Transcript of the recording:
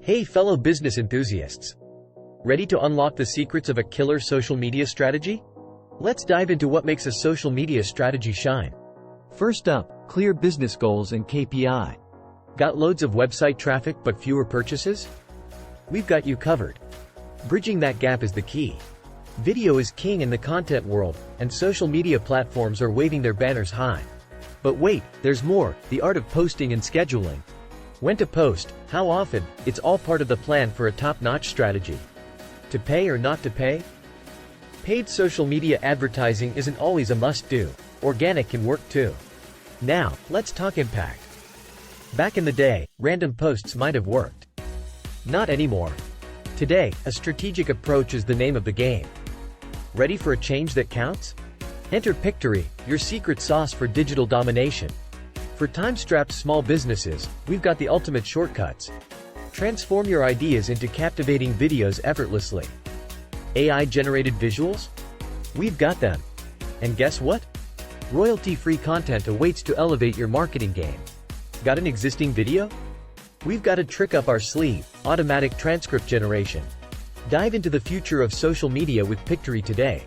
Hey fellow business enthusiasts! Ready to unlock the secrets of a killer social media strategy? Let's dive into what makes a social media strategy shine. First up, clear business goals and KPI. Got loads of website traffic but fewer purchases? We've got you covered. Bridging that gap is the key. Video is king in the content world, and social media platforms are waving their banners high. But wait, there's more: the art of posting and scheduling. When to post, how often, it's all part of the plan for a top-notch strategy. To pay or not to pay? Paid social media advertising isn't always a must-do. Organic can work too. Now, let's talk impact. Back in the day, random posts might have worked. Not anymore. Today, a strategic approach is the name of the game. Ready for a change that counts? Enter Pictory, your secret sauce for digital domination. For time-strapped small businesses, we've got the ultimate shortcuts. Transform your ideas into captivating videos effortlessly. AI-generated visuals? We've got them. And guess what? Royalty-free content awaits to elevate your marketing game. Got an existing video? We've got a trick up our sleeve: automatic transcript generation. Dive into the future of social media with Pictory today.